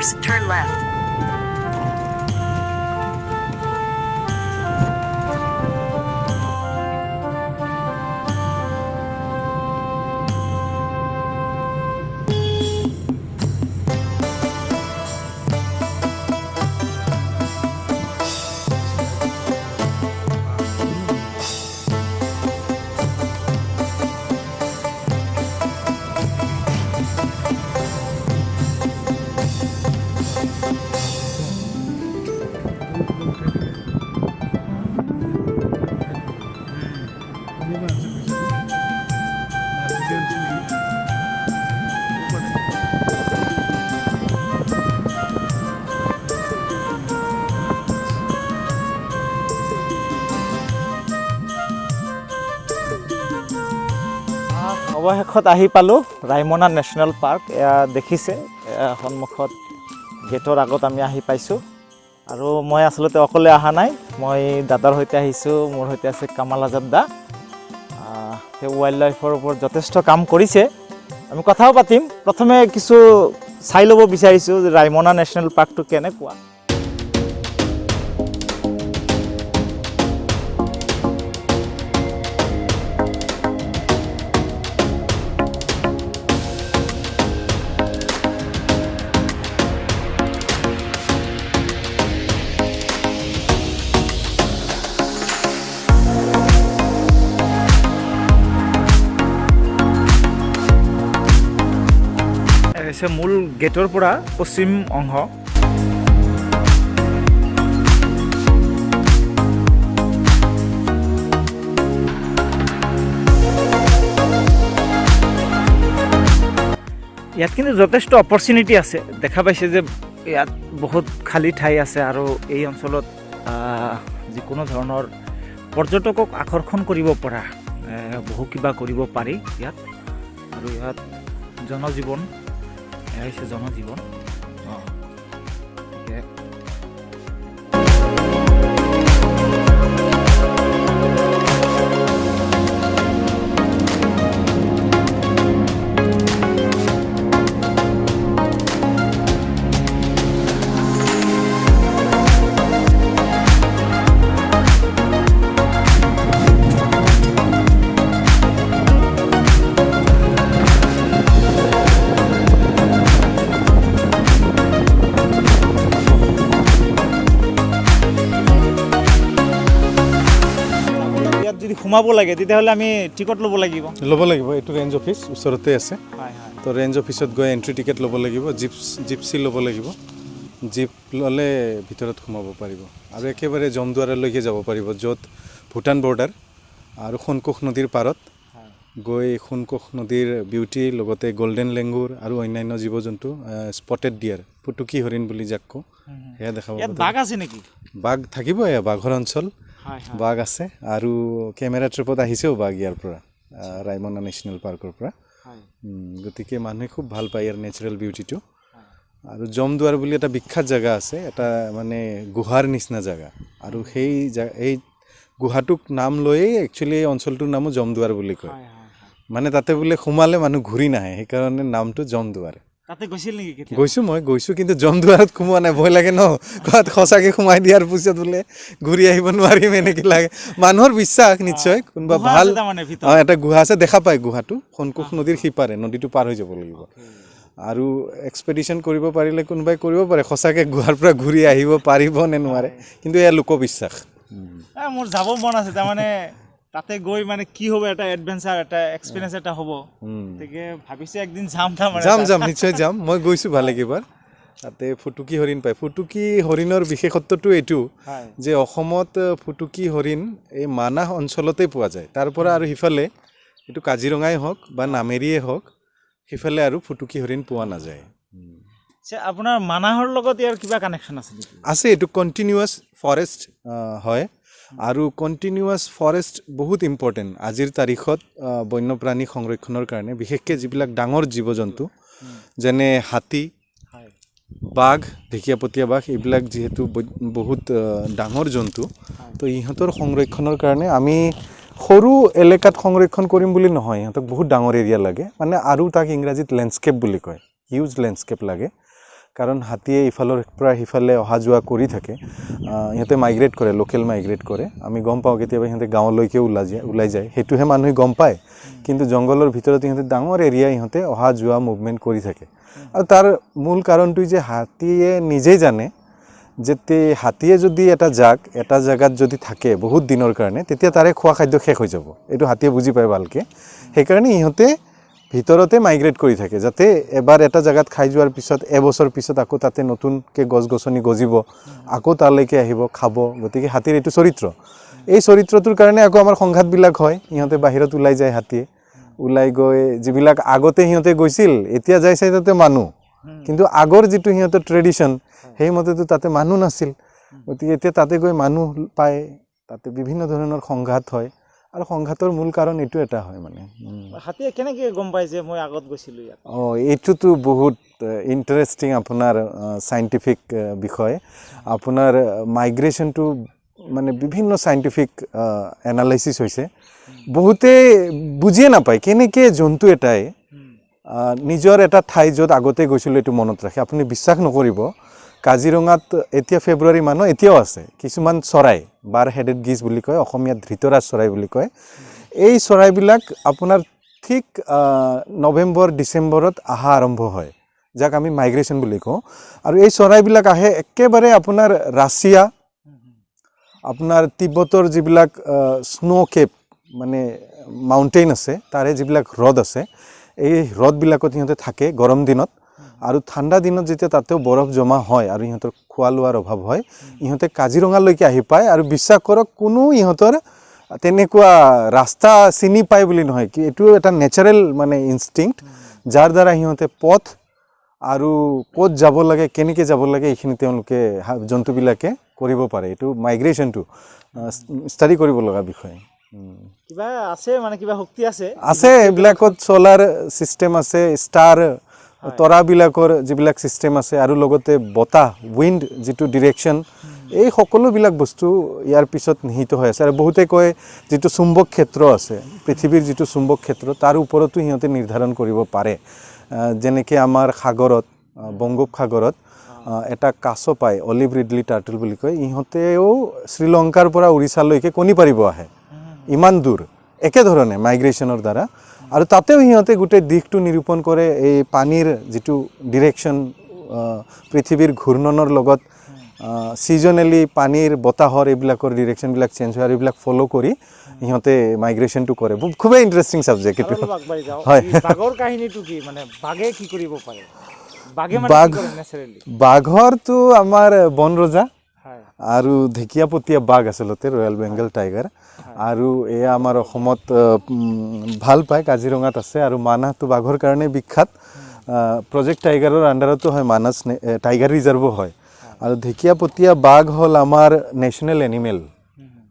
meters, turn left. অৱশেষত আহি পালোঁ ৰাইমনা নেশ্যনেল পাৰ্ক। এয়া দেখিছে সন্মুখত গেটৰ আগত আমি আহি পাইছোঁ। আৰু মই আচলতে অকলে অহা নাই, মই দাদাৰ সৈতে আহিছোঁ। মোৰ সৈতে আছে কামাল আজাদ দা। তেওঁ ৱাইল্ড লাইফৰ ওপৰত যথেষ্ট কাম কৰিছে, আমি কথাও পাতিম। প্ৰথমে কিছু চাই ল'ব বিচাৰিছোঁ যে ৰাইমনা নেশ্যনেল পাৰ্কটো কেনেকুৱা। হৈছে মূল গেটৰ পৰা পশ্চিম অংশ। ইয়াত কিন্তু যথেষ্ট অপৰচুনিটি আছে। দেখা পাইছে যে ইয়াত বহুত খালী ঠাই আছে আৰু এই অঞ্চলত যিকোনো ধৰণৰ পৰ্যটকক আকৰ্ষণ কৰিব পৰা বহু কিবা কৰিব পাৰি ইয়াত। আৰু ইয়াত জনজীৱন, এয়া হৈছে জনজীৱন। যদি সোমাব লাগে তেতিয়াহ'লে আমি টিকট ল'ব লাগিব। এইটো ৰেঞ্জ অফিচ ওচৰতে আছে। তো ৰেঞ্জ অফিচত গৈ এণ্ট্ৰি টিকেট ল'ব লাগিব, জিপচি ল'ব লাগিব। জিপ ল'লে ভিতৰত সোমাব পাৰিব আৰু একেবাৰে জমদুৱাৰলৈকে যাব পাৰিব, য'ত ভূটান বৰ্ডাৰ আৰু সোণকোষ নদীৰ পাৰত গৈ সোণকোষ নদীৰ বিউটি, লগতে গল্ডেন লেংগুৰ আৰু অন্যান্য জীৱ জন্তু, স্পটেড ডিয়াৰ, ফুটুকী হৰিণ বুলি যাক কওঁ, সেয়া দেখাব। বাঘ আছে নেকি? বাঘ থাকিব, এয়া বাঘৰ অঞ্চল। বাঘ আছে আৰু কেমেৰা ট্ৰিপত আহিছেও বাঘ ইয়াৰ পৰা, ৰাইমনা নেশ্যনেল পাৰ্কৰ পৰা। গতিকে মানুহে খুব ভাল পায় ইয়াৰ নেচাৰেল বিউটিটো। আৰু জমদুৱাৰ বুলি এটা বিখ্যাত জেগা আছে, এটা মানে গুহাৰ নিচিনা জেগা। আৰু সেই গুহাটোক নাম লৈয়ে একচুৱেলি এই অঞ্চলটোৰ নামো জমদুৱাৰ বুলি কয়। মানে তাতে বোলে সোমালে মানুহ ঘূৰি নাহে, সেইকাৰণে নামটো জমদুৱাৰ। তাতে গৈছিল নেকি? মই গৈছোঁ, কিন্তু জমদুৱাৰত সোমোৱা নাই, ভয় লাগে ন। ক'ৰবাত সঁচাকৈ সোমাই দিয়াৰ পিছত বোলে ঘূৰি আহিব নোৱাৰিম এনেকৈ লাগে। মানুহৰ বিশ্বাস নিশ্চয়, কোনোবা ভাল এটা গুহা আছে, দেখা পায় গুহাটো সোণকোষ নদীৰ সিপাৰে, নদীটো পাৰ হৈ যাব লাগিব। আৰু এক্সপেডিশ্যন কৰিব পাৰিলে কোনোবাই কৰিব পাৰে, সঁচাকৈ গুহাৰ পৰা ঘূৰি আহিব পাৰিব নে নোৱাৰে, কিন্তু এয়া লোকবিশ্বাস। মোৰ যাব মন আছে, তাৰমানে তাতে গৈ মানে কি হ'ব, এটা এডভেঞ্চাৰ, এটা এক্সপিৰিয়েঞ্চ এটা হ'ব। গতিকে ভাবিছোঁ একদিন যাম, নিশ্চয় যাম। মই গৈছোঁ ভালেকেইবাৰ। তাতে ফুটুকী হৰিণ পায়। ফুটুকী হৰিণৰ বিশেষত্বটো এইটো যে অসমত ফুটুকী হৰিণ এই মানাহ অঞ্চলতেই পোৱা যায়। তাৰ পৰা আৰু সিফালে এইটো কাজিৰঙাই হওক বা নামেৰিয়ে হওক, সিফালে আৰু ফুটুকী হৰিণ পোৱা নাযায়। আপোনাৰ মানাহৰ লগত ইয়াৰ কিবা কানেকশ্যন আছে নেকি? আছে, এইটো কণ্টিনিউৱাছ ফৰেষ্ট হয়। আৰু কণ্টিনিউৱাছ ফৰেষ্ট বহুত ইম্পৰ্টেণ্ট আজিৰ তাৰিখত বন্যপ্ৰাণী সংৰক্ষণৰ কাৰণে, বিশেষকৈ যিবিলাক ডাঙৰ জীৱ জন্তু যেনে হাতী, বাঘ, ঢেকীয়াপতীয়া বাঘ, এইবিলাক যিহেতু বহুত ডাঙৰ জন্তু, তো ইহঁতৰ সংৰক্ষণৰ কাৰণে আমি সৰু এলেকাত সংৰক্ষণ কৰিম বুলি নহয়, ইহঁতক বহুত ডাঙৰ এৰিয়া লাগে। মানে আৰু তাক ইংৰাজীত লেণ্ডস্কেপ বুলি কয়, হিউজ লেণ্ডস্কেপ লাগে। কাৰণ হাতীয়ে ইফালৰ পৰা সিফালে অহা যোৱা কৰি থাকে ইহঁতে মাইগ্ৰেট কৰে লোকেল মাইগ্ৰেট কৰে আমি গম পাওঁ কেতিয়াবা ইহঁতে গাঁৱলৈকে ওলাই যায় সেইটোহে মানুহে গম পায় কিন্তু জংঘলৰ ভিতৰত ইহঁতে ডাঙৰ এৰিয়া ইহঁতে অহা যোৱা মুভমেণ্ট কৰি থাকে আৰু তাৰ মূল কাৰণটো যে হাতীয়ে নিজেই জানে যে হাতীয়ে যদি এটা জাগাত যদি থাকে বহুত দিনৰ কাৰণে তেতিয়া তাৰে খোৱা খাদ্য শেষ হৈ যাব এইটো হাতীয়ে বুজি পায় ভালকে সেইকাৰণে ইহঁতে ভিতৰতে মাইগ্ৰেট কৰি থাকে যাতে এবাৰ এটা জাগাত খাই যোৱাৰ পিছত এবছৰ পিছত আকৌ তাতে নতুনকৈ গছ-গছনি গজিব আকৌ তালৈকে আহিব খাব গতিকে হাতীৰ এইটো চৰিত্ৰ এই চৰিত্ৰটোৰ কাৰণে আকৌ আমাৰ সংঘাতবিলাক হয় ইহঁতে বাহিৰত ওলাই যায় হাতীয়ে ওলাই গৈ যিবিলাক আগতে সিহঁতে গৈছিল এতিয়া যাই চাই তাতে মানুহ কিন্তু আগৰ যিটো সিহঁতৰ ট্ৰেডিশ্যন সেইমতেতো তাতে মানুহ নাছিল গতিকে এতিয়া তাতে গৈ মানুহ পায় তাতে বিভিন্ন ধৰণৰ সংঘাত হয় আৰু সংঘাতৰ মূল কাৰণ এইটো এটা হয় মানে হাতীয়ে কেনেকৈ গম পায় যে মই আগত গৈছিলোঁ ইয়াত এইটোতো বহুত ইণ্টাৰেষ্টিং আপোনাৰ চাইণ্টিফিক বিষয় আপোনাৰ মাইগ্ৰেশ্যনটো মানে বিভিন্ন চাইণ্টিফিক এনালাইচিছ হৈছে বহুতে বুজিয়ে নাপায় কেনেকৈ জন্তু এটাই নিজৰ এটা ঠাই য'ত আগতে গৈছিলোঁ এইটো মনত ৰাখে আপুনি বিশ্বাস নকৰিব কাজিৰঙাত এতিয়া ফেব্ৰুৱাৰী মাহ এতিয়াও আছে কিছুমান চৰাই বাৰ হেডেড গিজ বুলি কয় অসমীয়াত ধৃতৰাজ চৰাই বুলি কয় এই চৰাইবিলাক আপোনাৰ ঠিক নৱেম্বৰ ডিচেম্বৰত অহা আৰম্ভ হয় যাক আমি মাইগ্ৰেশ্যন বুলি কওঁ আৰু এই চৰাইবিলাক আহে একেবাৰে আপোনাৰ ৰাছিয়া আপোনাৰ তিব্বতৰ যিবিলাক স্নো কেপ মানে মাউণ্টেইন আছে তাৰে যিবিলাক হ্ৰদ আছে এই হ্ৰদবিলাকত সিহঁতে থাকে গৰম দিনত আৰু ঠাণ্ডা দিনত যেতিয়া তাতেও বৰফ জমা হয় আৰু ইহঁতৰ খোৱা লোৱাৰ অভাৱ হয় ইহঁতে কাজিৰঙালৈকে আহি পায় আৰু বিশ্বাস কৰক কোনো ইহঁতৰ তেনেকুৱা ৰাস্তা চিনি পায় বুলি নহয় কি এইটো এটা নেচাৰেল মানে ইনষ্টিংক্ট যাৰ দ্বাৰা সিহঁতে পথ আৰু ক'ত যাব লাগে কেনেকৈ যাব লাগে এইখিনি তেওঁলোকে জন্তুবিলাকে কৰিব পাৰে এইটো মাইগ্ৰেশ্যনটো ষ্টাডি কৰিব লগা বিষয় কিবা আছে মানে কিবা শক্তি আছে এইবিলাকত ছ'লাৰ ছিষ্টেম আছে ষ্টাৰ তৰাবিলাকৰ যিবিলাক ছিষ্টেম আছে আৰু লগতে বতাহ উইণ্ড যিটো ডিৰেকশ্যন এই সকলোবিলাক বস্তু ইয়াৰ পিছত নিহিত হৈ আছে আৰু বহুতে কয় যিটো চুম্বক ক্ষেত্ৰ আছে পৃথিৱীৰ যিটো চুম্বক ক্ষেত্ৰ তাৰ ওপৰতো সিহঁতে নিৰ্ধাৰণ কৰিব পাৰে যেনেকৈ আমাৰ সাগৰত বংগোপসাগৰত এটা কাছ পায় অলিভ ৰিডলি টাৰ্টল বুলি কয় ইহঁতেও শ্ৰীলংকাৰ পৰা উৰিষ্যালৈকে কণী পাৰিব আহে ইমান দূৰ একেধৰণে মাইগ্ৰেশ্যনৰ দ্বাৰা আৰু তাতেও সিহঁতে গোটেই দিশটো নিৰূপণ কৰে এই পানীৰ যিটো ডিৰেকশ্যন পৃথিৱীৰ ঘূৰ্ণনৰ লগত ছিজনেলি পানীৰ বতাহৰ এইবিলাকৰ ডিৰেকশ্যনবিলাক চেঞ্জ হয় আৰু এইবিলাক ফ'ল' কৰি ইহঁতে মাইগ্ৰেশ্যনটো কৰে খুবেই ইণ্টাৰেষ্টিং ছাবজেক্ট এইটো হয় বাঘৰ কাহিনীটো কি মানে বাঘে কি কৰিব পাৰে বাঘৰটো আমাৰ বন ৰজা আৰু ঢেকীয়াপতীয়া বাঘ আচলতে ৰয়েল বেংগল টাইগাৰ আৰু এয়া আমাৰ অসমত ভাল পায় কাজিৰঙাত আছে আৰু মানাহটো বাঘৰ কাৰণে বিখ্যাত প্ৰজেক্ট টাইগাৰৰ আণ্ডাৰতো হয় মানাহ টাইগাৰ ৰিজাৰ্ভো হয় আৰু ঢেকীয়াপতীয়া বাঘ হ'ল আমাৰ নেশ্যনেল এনিমেল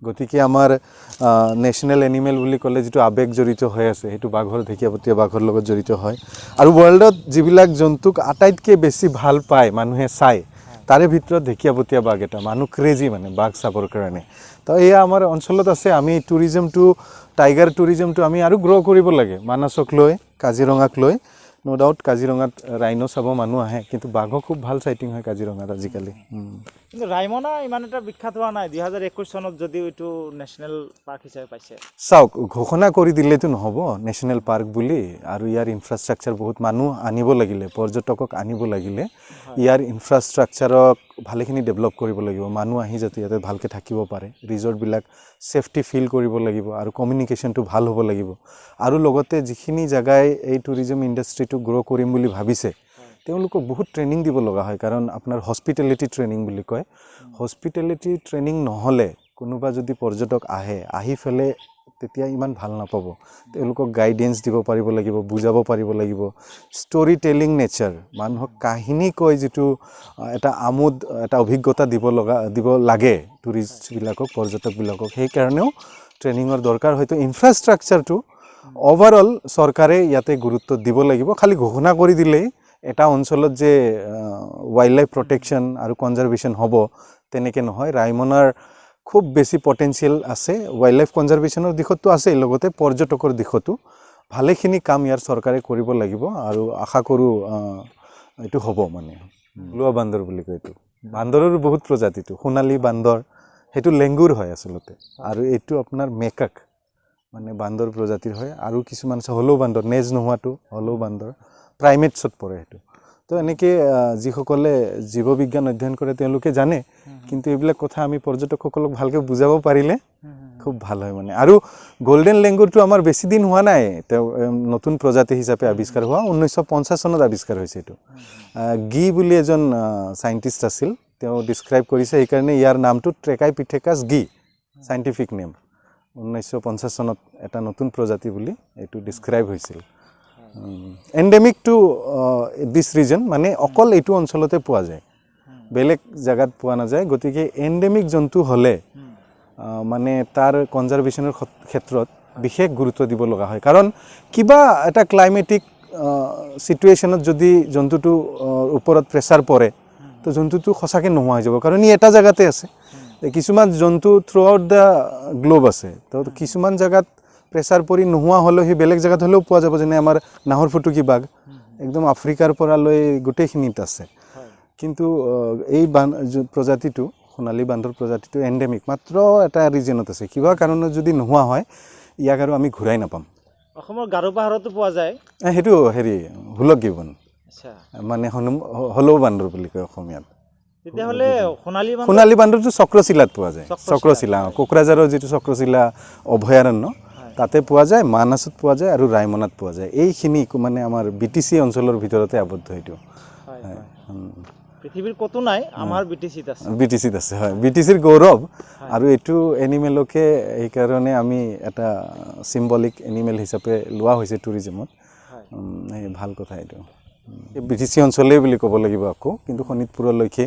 গতিকে আমাৰ নেশ্যনেল এনিমেল বুলি ক'লে যিটো আৱেগ জড়িত হৈ আছে সেইটো বাঘৰ ঢেকীয়াপতীয়া বাঘৰ লগত জড়িত হয় আৰু ৱৰ্ল্ডত যিবিলাক জন্তুক আটাইতকৈ বেছি ভাল পায় মানুহে চায় তাৰে ভিতৰত ঢেকীয়াপতীয়া বাঘ এটা মানুহ ক্ৰেজি মানে বাঘ চাবৰ কাৰণে তো এয়া আমাৰ অঞ্চলত আছে আমি টুৰিজমটো টাইগাৰ টুৰিজমটো আমি আৰু গ্ৰ' কৰিব লাগে মানাসক লৈ কাজিৰঙাক লৈ ন' ডাউট কাজিৰঙাত ৰাইনো চাব মানুহ আহে কিন্তু বাঘো খুব ভাল চাইটিং হয় কাজিৰঙাত আজিকালি কিন্তু ৰাইমনা ইমান এটা বিখ্যাত হোৱা নাই 2021 চনত যদিও এইটো নেশ্যনেল পাৰ্ক হিচাপে পাইছে চাওক ঘোষণা কৰি দিলেতো নহ'ব নেশ্যনেল পাৰ্ক বুলি আৰু ইয়াৰ ইনফ্ৰাষ্ট্ৰাকচাৰ বহুত মানুহ আনিব লাগিলে পৰ্যটকক আনিব লাগিলে ইয়াৰ ইনফ্ৰাষ্ট্ৰাকচাৰক ভালেখিনি ডেভেলপ কৰিব লাগিব মানুহ আহি যাতে ইয়াতে ভালকৈ থাকিব পাৰে ৰিজৰ্টবিলাক ছেফটি ফিল কৰিব লাগিব আৰু কমিউনিকেশ্যনটো ভাল হ'ব লাগিব আৰু লগতে যিখিনি জেগাই এই টুৰিজম ইণ্ডাষ্ট্ৰিটো গ্ৰ' কৰিম বুলি ভাবিছে তেওঁলোকক বহুত ট্ৰেইনিং দিব লগা হয় কাৰণ আপোনাৰ হস্পিটেলিটি ট্ৰেইনিং বুলি কয় হস্পিটেলিটি ট্ৰেইনিং নহ'লে কোনোবা যদি পৰ্যটক আহি ফেলে তেতিয়া ইমান ভাল নাপাব তেওঁলোকক গাইডেন্স দিব পাৰিব লাগিব বুজাব পাৰিব লাগিব ষ্টৰি টেলিং নেচাৰ মানুহক কাহিনী কৈ যিটো এটা আমোদ এটা অভিজ্ঞতা দিব লাগে টুৰিষ্টবিলাকক পৰ্যটকবিলাকক সেইকাৰণেও ট্ৰেইনিঙৰ দৰকাৰ হয়তো ইনফ্ৰাষ্ট্ৰাকচাৰটো অভাৰঅল চৰকাৰে ইয়াতে গুৰুত্ব দিব লাগিব খালি ঘোষণা কৰি দিলেই এটা অঞ্চলত যে ৱাইল্ড লাইফ প্ৰটেকশ্যন আৰু কনজাৰ্ভেশ্যন হ'ব তেনেকৈ নহয় ৰাইমনাৰ খুব বেছি পটেঞ্চিয়েল আছে ৱাইল্ড লাইফ কনজাৰ্ভেশ্যনৰ দিশতো আছে লগতে পৰ্যটকৰ দিশতো ভালেখিনি কাম ইয়াৰ চৰকাৰে কৰিব লাগিব আৰু আশা কৰোঁ এইটো হ'ব মানে লোৱা বান্দৰ বুলি কয় এইটো বান্দৰৰ বহুত প্ৰজাতিটো সোণালী বান্দৰ সেইটো লেংগুৰ হয় আচলতে আৰু এইটো আপোনাৰ মেকাক মানে বান্দৰ প্ৰজাতিৰ হয় আৰু কিছুমান আছে হলৌ বান্দৰ নেজ নোহোৱাটো হলৌ বান্দৰ প্ৰাইমেটছত পৰে সেইটো তো এনেকৈ যিসকলে জীৱ বিজ্ঞান অধ্যয়ন কৰে তেওঁলোকে জানে কিন্তু এইবিলাক কথা আমি পৰ্যটকসকলক ভালকৈ বুজাব পাৰিলে খুব ভাল হয় মানে আৰু গোল্ডেন লেংগুৰটো আমাৰ বেছি দিন হোৱা নাই তেওঁ নতুন প্ৰজাতি হিচাপে আৱিষ্কাৰ হোৱা 1950 চনত আৱিষ্কাৰ হৈছে এইটো গি বুলি এজন সাইন্টিষ্ট আছিল তেওঁ ডিসক্ৰাইব কৰিছে এইকাৰণে ইয়াৰ নামটো ট্ৰেকাইপিথেকাছ গি সাইন্টিফিক নেম 1950 চনত এটা নতুন প্ৰজাতি বুলি এইটো ডিসক্ৰাইব হৈছিল এন্ডেমিক টু দিস ৰিজন মানে অকল এইটো অঞ্চলতে পোৱা যায় বেলেগ জায়গাত পোৱা নাযায় গতিকে এন্ডেমিক জন্তু হলে মানে তাৰ কনজাৰভেশ্যনৰ ক্ষেত্ৰত বিশেষ গুৰুত্ব দিব লগা হয় কাৰণ কিবা এটা ক্লাইমেটিক সিচুৱেশনত যদি জন্তুটো ওপৰত প্ৰেছাৰ পৰে তো জন্তুটো সঁচাকৈ নোহোৱা হৈ যাব কাৰণ ই এটা জায়গাতে আছে কিছুমান জন্তু থ্ৰু আউট দ্য গ্লোব আছে তো কিছুমান জায়গাত প্ৰেছাৰ পৰি নোহোৱা হ'লেও সেই বেলেগ জায়গাত হ'লেও পোৱা যাব যেনে আমাৰ নাহৰ ফুটুকী বাঘ একদম আফ্ৰিকাৰ পৰা লৈ গোটেইখিনিত আছে কিন্তু এই প্ৰজাতিটো সোণালী বান্দৰ প্ৰজাতিটো এন্ডেমিক মাত্ৰ এটা ৰিজনত আছে কিবা কাৰণত যদি নোহোৱা হয় ইয়াক আৰু আমি ঘূৰাই নাপাম অসমৰ গাৰো পাহাৰতো পোৱা যায় সেইটো হেৰি হুলক গিবন মানে হলৌ বান্দৰ বুলি কয় অসমীয়াত তেতিয়াহ'লে সোণালী বান্দৰটো চক্ৰশিলাত পোৱা যায় চক্ৰশিলা কোকৰাঝাৰৰ যিটো চক্ৰশিলা অভয়াৰণ্য তাতে পোৱা যায় মানাসত পোৱা যায় আৰু ৰায়মনাত পোৱা যায় এইখিনি মানে আমাৰ বিটিচি অঞ্চলৰ ভিতৰতে আবদ্ধ এইটো পৃথিৱীৰ কতো নাই আমাৰ বিটিচিত আছে হয় বিটিচিৰ গৌৰৱ আৰু এইটো এনিমেলকে এই কাৰণে আমি এটা সিম্বলিক এনিমেল হিচাপে লোৱা হৈছে টুৰিজমত এই ভাল কথা এইটো বিটিচি অঞ্চলেই বুলি ক'ব লাগিব আকৌ কিন্তু শোণিতপুৰলৈকে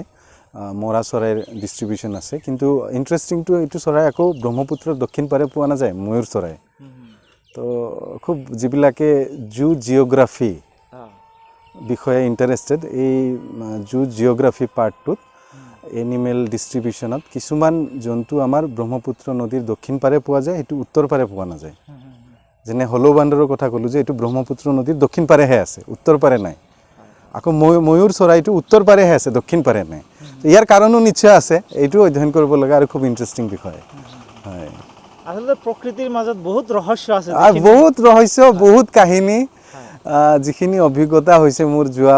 মৰা চৰাইৰ ডিষ্ট্ৰিবিউশ্যন আছে কিন্তু ইণ্টাৰেষ্টিংটো এইটো চৰাই আকৌ ব্ৰহ্মপুত্ৰৰ দক্ষিণ পাৰে পোৱা নাযায় ময়ূৰ চৰাই তো খুব যিবিলাকে জিঅ'গ্ৰাফি বিষয়ে ইণ্টাৰেষ্টেড এই জিঅ'গ্ৰাফি পাৰ্টটোত এনিমেল ডিষ্ট্ৰিবিউশ্যনত কিছুমান জন্তু আমাৰ ব্ৰহ্মপুত্ৰ নদীৰ দক্ষিণ পাৰে পোৱা যায় সেইটো উত্তৰ পাৰে পোৱা নাযায় যেনে হলৌ বান্দৰৰ কথা ক'লোঁ যে এইটো ব্ৰহ্মপুত্ৰ নদীৰ দক্ষিণ পাৰেহে আছে উত্তৰ পাৰে নাই আকৌ ময়ূৰ চৰাইটো উত্তৰ পাৰেহে আছে দক্ষিণ পাৰে নাই ইয়াৰ কাৰণো নিশ্চয় আছে এইটো অধ্যয়ন কৰিব লগা আৰু খুব ইণ্টাৰেষ্টিং বিষয় হয় আচলতে প্ৰকৃতিৰ মাজত বহুত ৰহস্য আছে বহুত ৰহস্য বহুত কাহিনী যিখিনি অভিজ্ঞতা হৈছে মোৰ যোৱা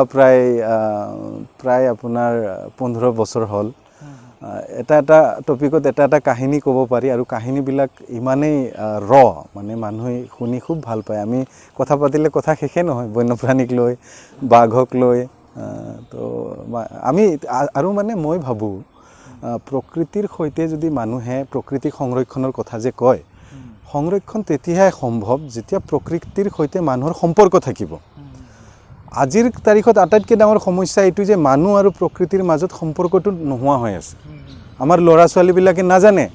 প্ৰায় আপোনাৰ 15 বছৰ হ'ল এটা টপিকত এটা কাহিনী ক'ব পাৰি আৰু কাহিনীবিলাক ইমানেই মানে মানুহে শুনি খুব ভাল পায় আমি কথা পাতিলে কথা শেষে নহয় বন্যপ্ৰাণীক লৈ বাঘক লৈ তো আমি আৰু মানে মই ভাবোঁ প্ৰকৃতিৰ সৈতে যদি মানুহে প্ৰকৃতিক সংৰক্ষণৰ কথা যে কয় সংৰক্ষণ তেতিয়াহে সম্ভৱ যেতিয়া প্ৰকৃতিৰ সৈতে মানুহৰ সম্পৰ্ক থাকিব আজিৰ তাৰিখত আটাইতকৈ ডাঙৰ সমস্যা এইটো যে মানুহ আৰু প্ৰকৃতিৰ মাজত সম্পৰ্কটো নোহোৱা হৈ আছে আমাৰ ল'ৰা ছোৱালীবিলাকে নাজানে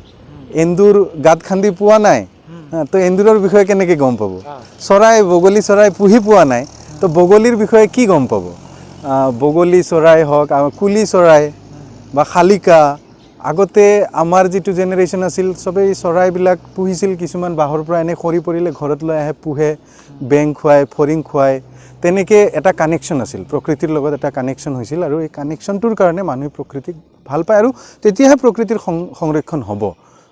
এন্দুৰ গাঁত খান্দি পোৱা নাই তো এন্দুৰৰ বিষয়ে কেনেকৈ গম পাব চৰাই বগলী চৰাই পুহি পোৱা নাই তো বগলীৰ বিষয়ে কি গম পাব বগলী চৰাই হওক কুলি চৰাই বা শালিকা আগতে আমাৰ যিটো জেনেৰেশ্যন আছিল সবেই চৰাইবিলাক পুহিছিল কিছুমান বাহৰ পৰা এনে খৰি পৰিলে ঘৰত লৈ আহে পুহে বেং খুৱায় ফৰিং খুৱায় তেনেকৈ এটা কানেকশ্যন আছিল প্ৰকৃতিৰ লগত এটা কানেকশ্যন হৈছিল আৰু এই কানেকশ্যনটোৰ কাৰণে মানুহে প্ৰকৃতিক ভাল পায় আৰু তেতিয়াহে প্ৰকৃতিৰ সংৰক্ষণ হ'ব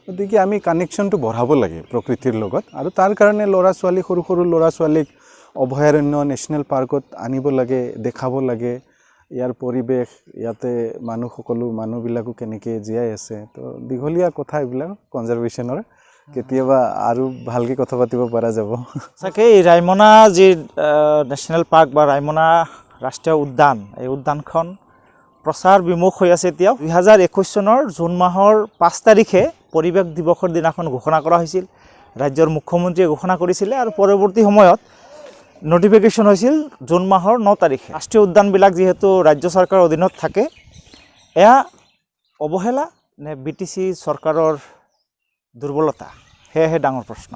গতিকে আমি কানেকশ্যনটো বঢ়াব লাগে প্ৰকৃতিৰ লগত আৰু তাৰ কাৰণে ল'ৰা ছোৱালী সৰু সৰু ল'ৰা ছোৱালীক অভয়াৰণ্য নেশ্যনেল পাৰ্কত আনিব লাগে দেখাব লাগে ইয়াৰ পৰিৱেশ ইয়াতে মানুহবিলাকো কেনেকৈ জীয়াই আছে তো দীঘলীয়া কথা এইবিলাক কনজাৰভেশ্যনৰ কেতিয়াবা আৰু ভালকৈ কথা পাতিব পৰা যাব চাগে এই ৰায়মনা যি নেশ্যনেল পাৰ্ক বা ৰায়মনা ৰাষ্ট্ৰীয় উদ্যান এই উদ্যানখন প্ৰচাৰ বিমুখ হৈ আছে এতিয়াও 2021 চনৰ জুন মাহৰ 5 তাৰিখে পৰিৱেশ দিৱসৰ দিনাখন ঘোষণা কৰা হৈছিল ৰাজ্যৰ মুখ্যমন্ত্ৰীয়ে ঘোষণা কৰিছিলে আৰু পৰৱৰ্তী সময়ত নটিফিকেশ্যন হৈছিল জুন মাহৰ 9 তাৰিখে ৰাষ্ট্ৰীয় উদ্যানবিলাক যিহেতু ৰাজ্য চৰকাৰৰ অধীনত থাকে এয়া অৱহেলা নে বিটিচি চৰকাৰৰ দুৰ্বলতা সেয়াহে ডাঙৰ প্ৰশ্ন